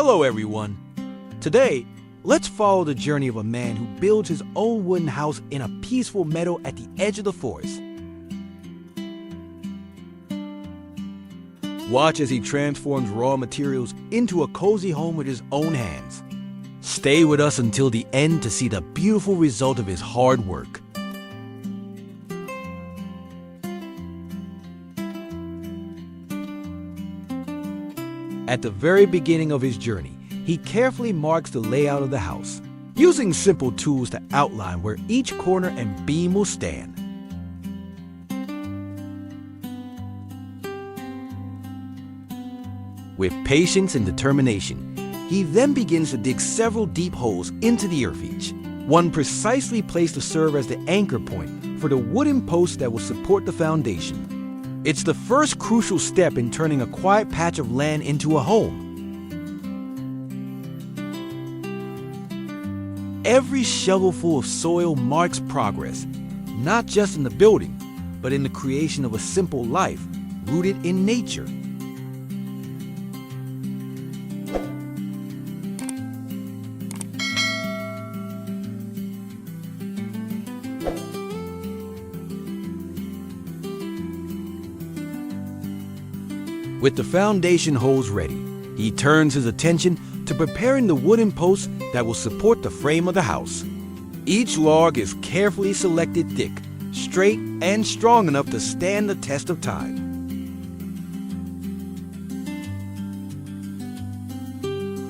Hello everyone! Today, let's follow the journey of a man who builds his own wooden house in a peaceful meadow at the edge of the forest. Watch as he transforms raw materials into a cozy home with his own hands. Stay with us until the end to see the beautiful result of his hard work. At the very beginning of his journey, he carefully marks the layout of the house, using simple tools to outline where each corner and beam will stand. With patience and determination, he then begins to dig several deep holes into the earth, each one precisely placed to serve as the anchor point for the wooden posts that will support the foundation. It's the first crucial step in turning a quiet patch of land into a home. Every shovelful of soil marks progress, not just in the building, but in the creation of a simple life rooted in nature. With the foundation holes ready, he turns his attention to preparing the wooden posts that will support the frame of the house. Each log is carefully selected thick, straight, and strong enough to stand the test of time.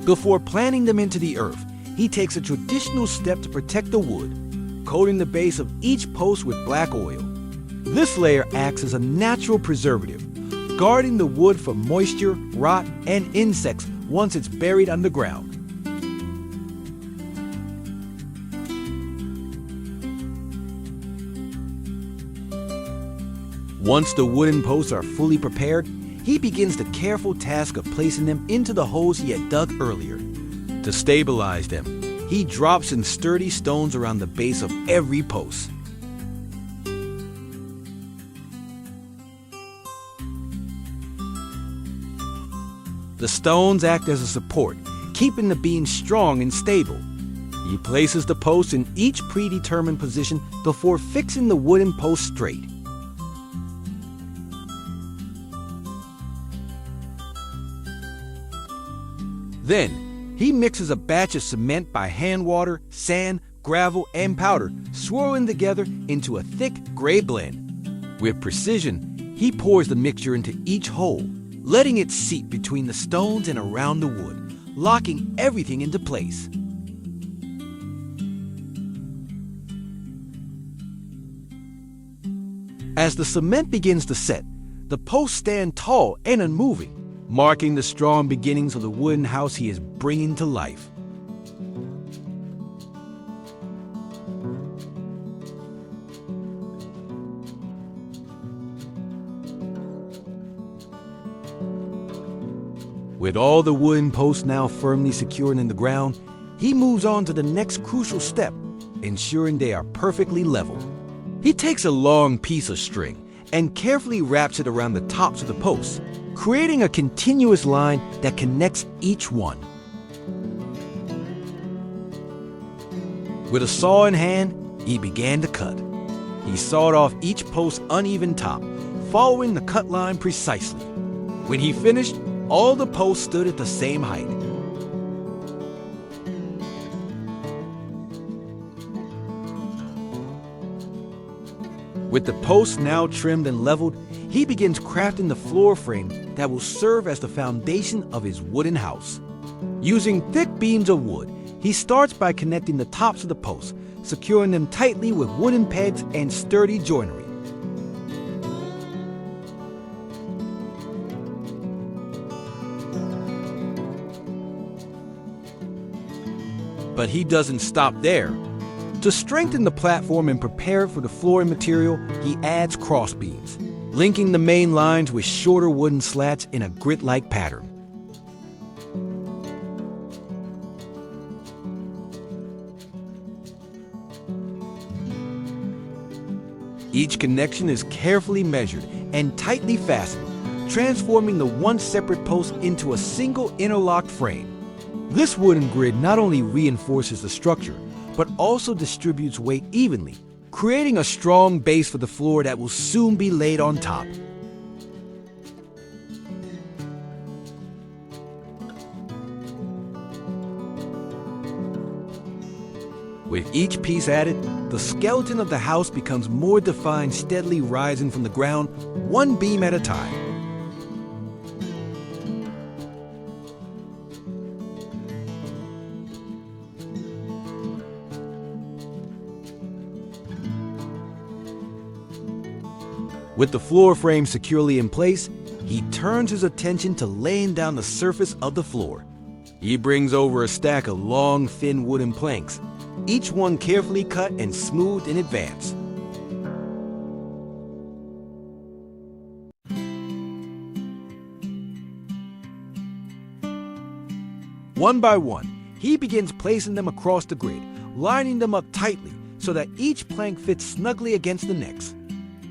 Before planting them into the earth, he takes a traditional step to protect the wood, coating the base of each post with black oil. This layer acts as a natural preservative, guarding the wood from moisture, rot, and insects once it's buried underground. Once the wooden posts are fully prepared, he begins the careful task of placing them into the holes he had dug earlier. To stabilize them, he drops in sturdy stones around the base of every post. The stones act as a support, keeping the beams strong and stable. He places the posts in each predetermined position before fixing the wooden post straight. Then, he mixes a batch of cement by hand water, sand, gravel, and powder, swirling together into a thick gray blend. With precision, he pours the mixture into each hole, letting it seep between the stones and around the wood, locking everything into place. As the cement begins to set, the posts stand tall and unmoving, marking the strong beginnings of the wooden house he is bringing to life. With all the wooden posts now firmly secured in the ground, he moves on to the next crucial step, ensuring they are perfectly level. He takes a long piece of string and carefully wraps it around the tops of the posts, creating a continuous line that connects each one. With a saw in hand, he began to cut. He sawed off each post's uneven top, following the cut line precisely. When he finished, all the posts stood at the same height. With the posts now trimmed and leveled, he begins crafting the floor frame that will serve as the foundation of his wooden house. Using thick beams of wood, he starts by connecting the tops of the posts, securing them tightly with wooden pegs and sturdy joinery. But he doesn't stop there. To strengthen the platform and prepare it for the flooring material, he adds cross beams, linking the main lines with shorter wooden slats in a grit-like pattern. Each connection is carefully measured and tightly fastened, transforming the once separate post into a single interlocked frame. This wooden grid not only reinforces the structure, but also distributes weight evenly, creating a strong base for the floor that will soon be laid on top. With each piece added, the skeleton of the house becomes more defined, steadily rising from the ground, one beam at a time. With the floor frame securely in place, he turns his attention to laying down the surface of the floor. He brings over a stack of long, thin wooden planks, each one carefully cut and smoothed in advance. One by one, he begins placing them across the grid, lining them up tightly so that each plank fits snugly against the next.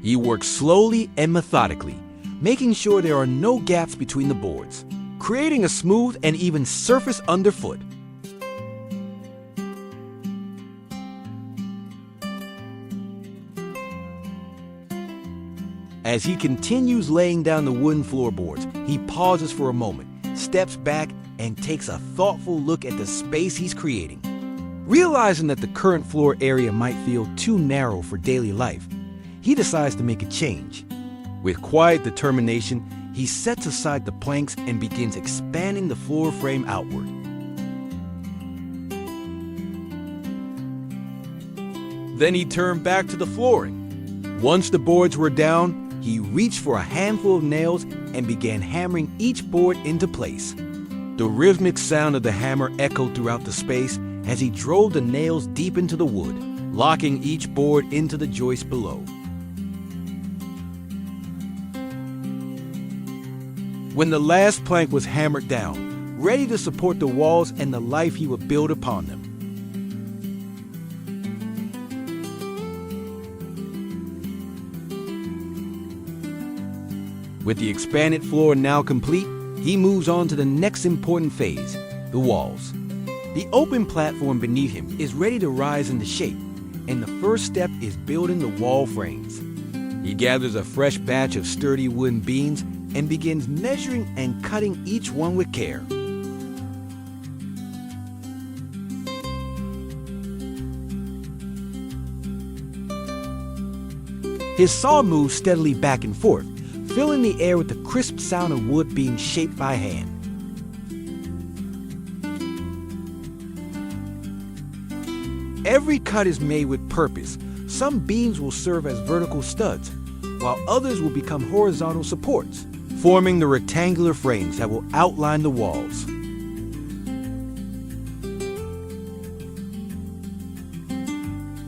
He works slowly and methodically, making sure there are no gaps between the boards, creating a smooth and even surface underfoot. As he continues laying down the wooden floorboards, he pauses for a moment, steps back, and takes a thoughtful look at the space he's creating. Realizing that the current floor area might feel too narrow for daily life, he decides to make a change. With quiet determination, he sets aside the planks and begins expanding the floor frame outward. Then he turned back to the flooring. Once the boards were down, he reached for a handful of nails and began hammering each board into place. The rhythmic sound of the hammer echoed throughout the space as he drove the nails deep into the wood, locking each board into the joist below. When the last plank was hammered down, ready to support the walls and the life he would build upon them, with the expanded floor now complete, he moves on to the next important phase, the walls. The open platform beneath him is ready to rise into shape, and the first step is building the wall frames. He gathers a fresh batch of sturdy wooden beams and begins measuring and cutting each one with care. His saw moves steadily back and forth, filling the air with the crisp sound of wood being shaped by hand. Every cut is made with purpose. Some beams will serve as vertical studs, while others will become horizontal supports, forming the rectangular frames that will outline the walls.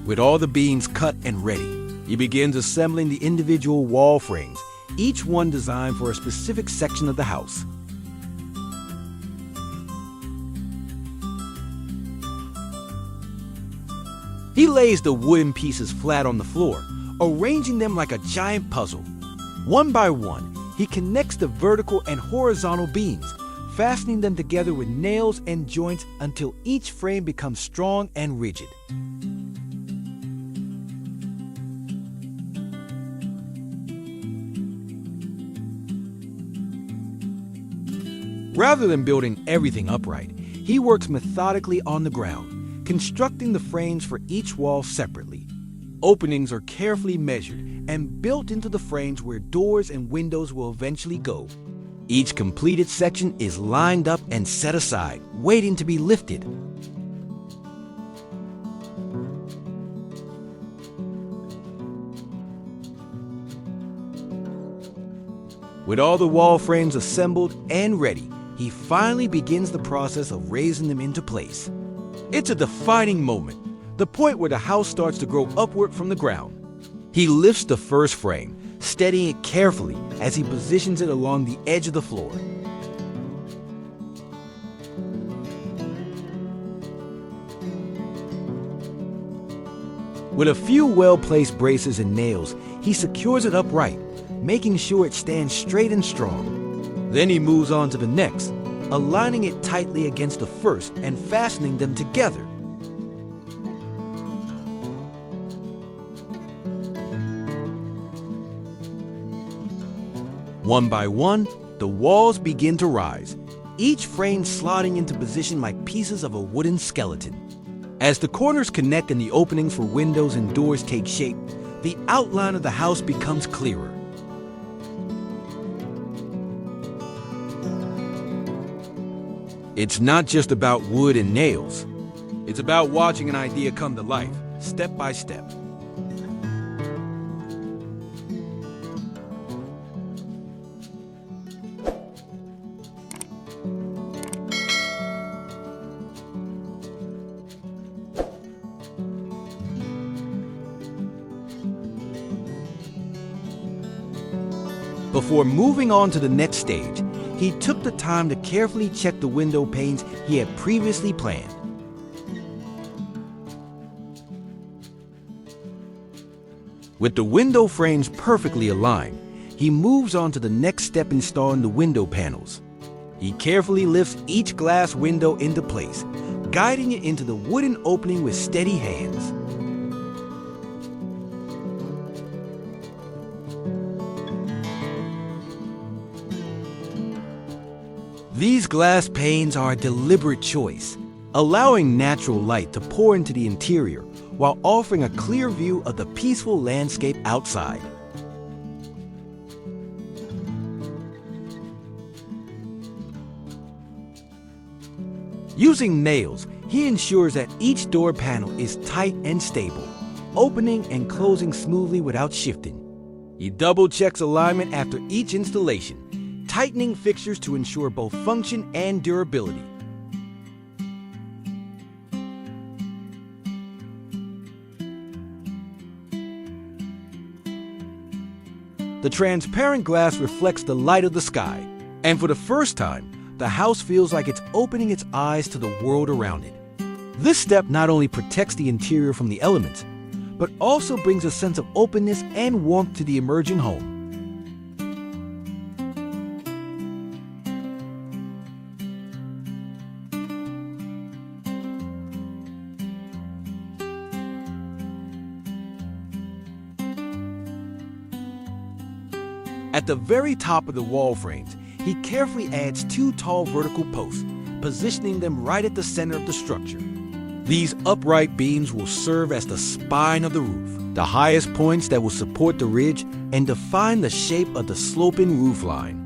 With all the beams cut and ready, he begins assembling the individual wall frames, each one designed for a specific section of the house. He lays the wooden pieces flat on the floor, arranging them like a giant puzzle. One by one, he connects the vertical and horizontal beams, fastening them together with nails and joints until each frame becomes strong and rigid. Rather than building everything upright, he works methodically on the ground, constructing the frames for each wall separately. Openings are carefully measured and built into the frames where doors and windows will eventually go. Each completed section is lined up and set aside, waiting to be lifted. With all the wall frames assembled and ready, he finally begins the process of raising them into place. It's a defining moment, the point where the house starts to grow upward from the ground. He lifts the first frame, steadying it carefully as he positions it along the edge of the floor. With a few well-placed braces and nails, he secures it upright, making sure it stands straight and strong. Then he moves on to the next, aligning it tightly against the first and fastening them together. One by one, the walls begin to rise, each frame slotting into position like pieces of a wooden skeleton. As the corners connect and the openings for windows and doors take shape, the outline of the house becomes clearer. It's not just about wood and nails. It's about watching an idea come to life, step by step. Before moving on to the next stage, he took the time to carefully check the window panes he had previously planned. With the window frames perfectly aligned, he moves on to the next step, installing the window panels. He carefully lifts each glass window into place, guiding it into the wooden opening with steady hands. These glass panes are a deliberate choice, allowing natural light to pour into the interior while offering a clear view of the peaceful landscape outside. Using nails, he ensures that each door panel is tight and stable, opening and closing smoothly without shifting. He double-checks alignment after each installation, tightening fixtures to ensure both function and durability. The transparent glass reflects the light of the sky, and for the first time, the house feels like it's opening its eyes to the world around it. This step not only protects the interior from the elements, but also brings a sense of openness and warmth to the emerging home. At the very top of the wall frames, he carefully adds 2 tall vertical posts, positioning them right at the center of the structure. These upright beams will serve as the spine of the roof, the highest points that will support the ridge and define the shape of the sloping roof line.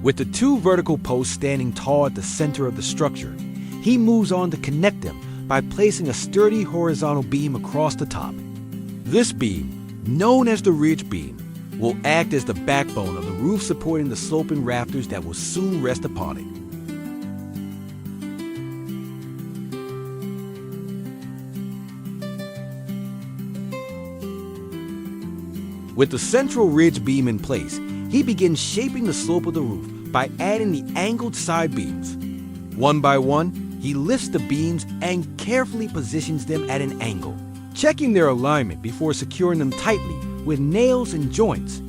With the 2 vertical posts standing tall at the center of the structure, he moves on to connect them by placing a sturdy horizontal beam across the top. This beam, known as the ridge beam, will act as the backbone of the roof, supporting the sloping rafters that will soon rest upon it. With the central ridge beam in place, he begins shaping the slope of the roof by adding the angled side beams. One by one, he lifts the beams and carefully positions them at an angle, checking their alignment before securing them tightly with nails and joints.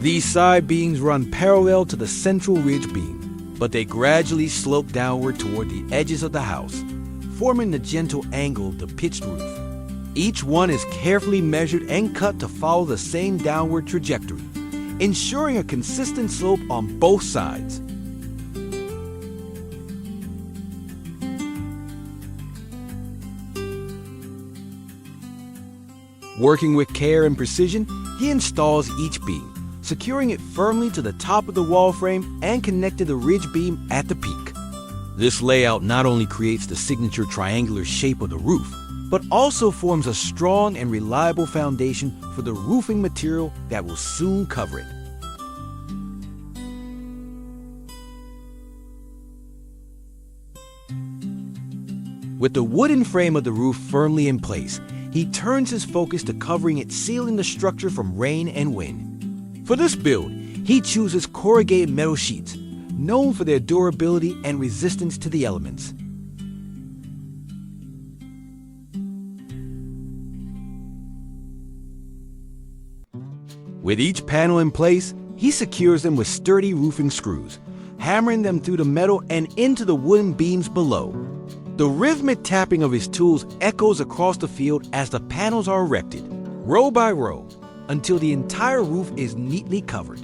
These side beams run parallel to the central ridge beam, but they gradually slope downward toward the edges of the house, forming the gentle angle of the pitched roof. Each one is carefully measured and cut to follow the same downward trajectory, ensuring a consistent slope on both sides. Working with care and precision, he installs each beam, securing it firmly to the top of the wall frame and connecting the ridge beam at the peak. This layout not only creates the signature triangular shape of the roof, but also forms a strong and reliable foundation for the roofing material that will soon cover it. With the wooden frame of the roof firmly in place, he turns his focus to covering it, sealing the structure from rain and wind. For this build, he chooses corrugated metal sheets, known for their durability and resistance to the elements. With each panel in place, he secures them with sturdy roofing screws, hammering them through the metal and into the wooden beams below. The rhythmic tapping of his tools echoes across the field as the panels are erected, row by row, until the entire roof is neatly covered.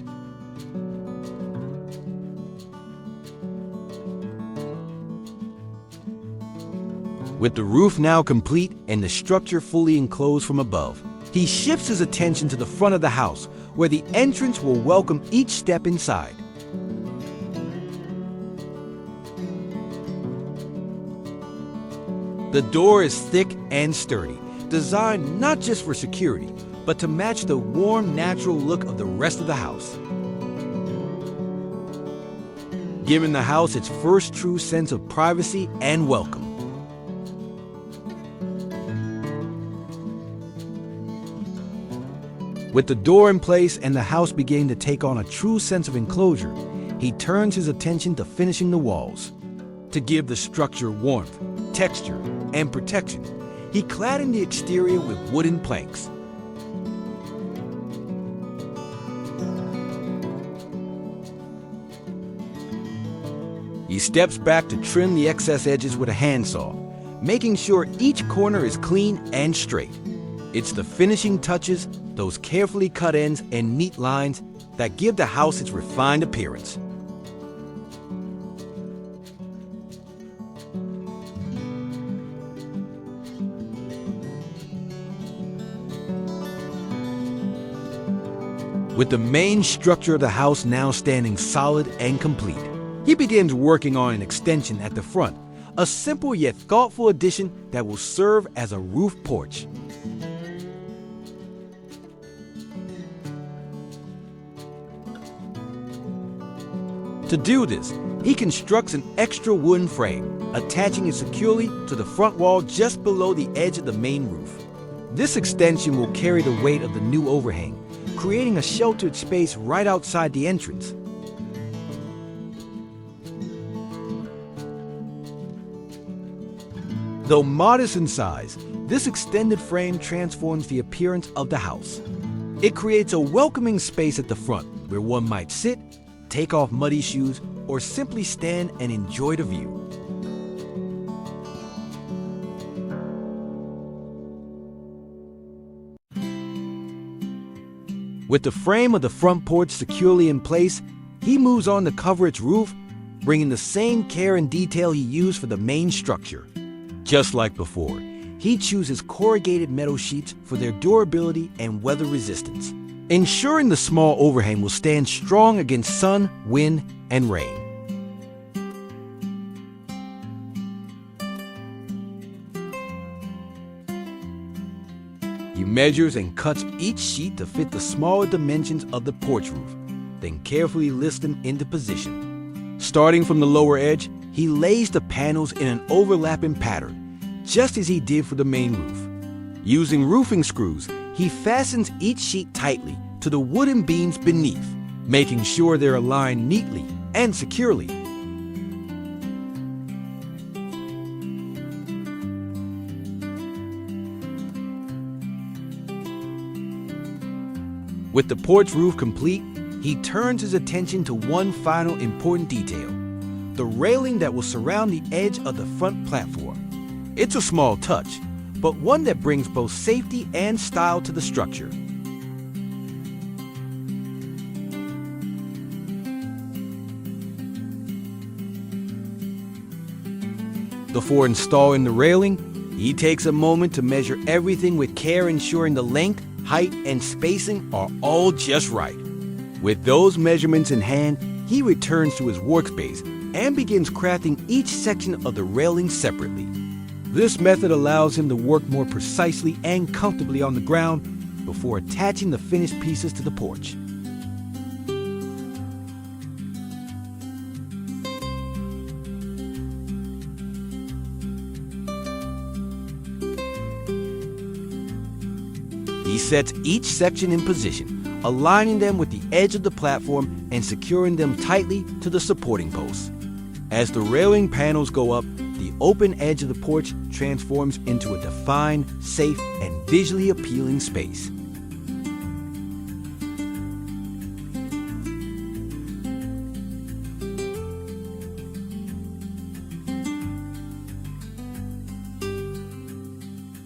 With the roof now complete and the structure fully enclosed from above, he shifts his attention to the front of the house, where the entrance will welcome each step inside. The door is thick and sturdy, designed not just for security, but to match the warm, natural look of the rest of the house, giving the house its first true sense of privacy and welcome. With the door in place and the house beginning to take on a true sense of enclosure, he turns his attention to finishing the walls. To give the structure warmth, texture, and protection, he cladded the exterior with wooden planks. He steps back to trim the excess edges with a handsaw, making sure each corner is clean and straight. It's the finishing touches, those carefully cut ends and neat lines, that give the house its refined appearance. With the main structure of the house now standing solid and complete, he begins working on an extension at the front, a simple yet thoughtful addition that will serve as a roof porch. To do this, he constructs an extra wooden frame, attaching it securely to the front wall just below the edge of the main roof. This extension will carry the weight of the new overhang, creating a sheltered space right outside the entrance. Though modest in size, this extended frame transforms the appearance of the house. It creates a welcoming space at the front where one might sit, take off muddy shoes, or simply stand and enjoy the view. With the frame of the front porch securely in place, he moves on to cover its roof, bringing the same care and detail he used for the main structure. Just like before, he chooses corrugated metal sheets for their durability and weather resistance, ensuring the small overhang will stand strong against sun, wind, and rain. He measures and cuts each sheet to fit the smaller dimensions of the porch roof, then carefully lifts them into position. Starting from the lower edge, he lays the panels in an overlapping pattern, just as he did for the main roof. Using roofing screws, he fastens each sheet tightly to the wooden beams beneath, making sure they're aligned neatly and securely. With the porch roof complete, he turns his attention to one final important detail: the railing that will surround the edge of the front platform. It's a small touch, but one that brings both safety and style to the structure. Before installing the railing, he takes a moment to measure everything with care, ensuring the length, height, and spacing are all just right. With those measurements in hand, he returns to his workspace and begins crafting each section of the railing separately. This method allows him to work more precisely and comfortably on the ground before attaching the finished pieces to the porch. He sets each section in position, aligning them with the edge of the platform and securing them tightly to the supporting posts. As the railing panels go up, the open edge of the porch transforms into a defined, safe, and visually appealing space.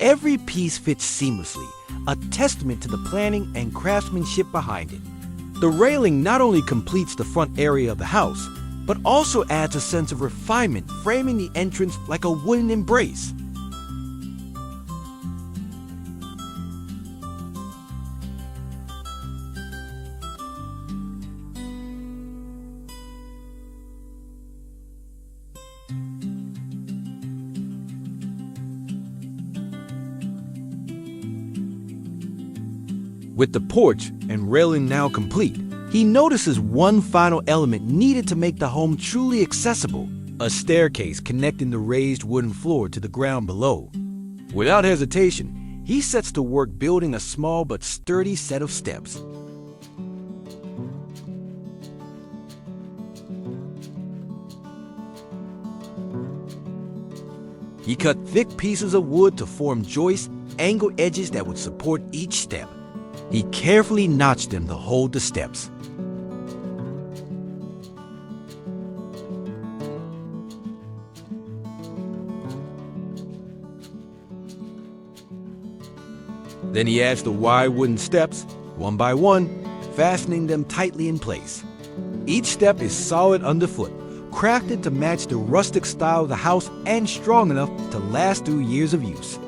Every piece fits seamlessly, a testament to the planning and craftsmanship behind it. The railing not only completes the front area of the house, but also adds a sense of refinement, framing the entrance like a wooden embrace. With the porch and railing now complete, he notices one final element needed to make the home truly accessible: a staircase connecting the raised wooden floor to the ground below. Without hesitation, he sets to work building a small but sturdy set of steps. He cut thick pieces of wood to form joists, angled edges that would support each step. He carefully notched them to hold the steps. Then he adds the wide wooden steps, one by one, fastening them tightly in place. Each step is solid underfoot, crafted to match the rustic style of the house and strong enough to last through years of use.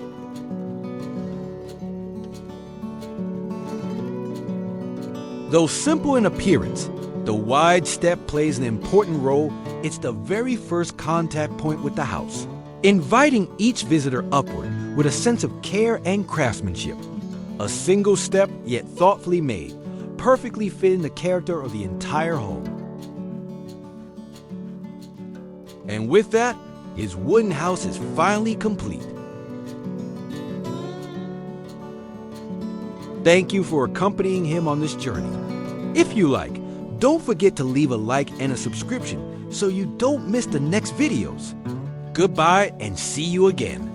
Though simple in appearance, the wide step plays an important role. It's the very first contact point with the house, inviting each visitor upward with a sense of care and craftsmanship. A single step, yet thoughtfully made, perfectly fitting the character of the entire home. And with that, his wooden house is finally complete. Thank you for accompanying him on this journey. If you like, don't forget to leave a like and a subscription so you don't miss the next videos. Goodbye and see you again.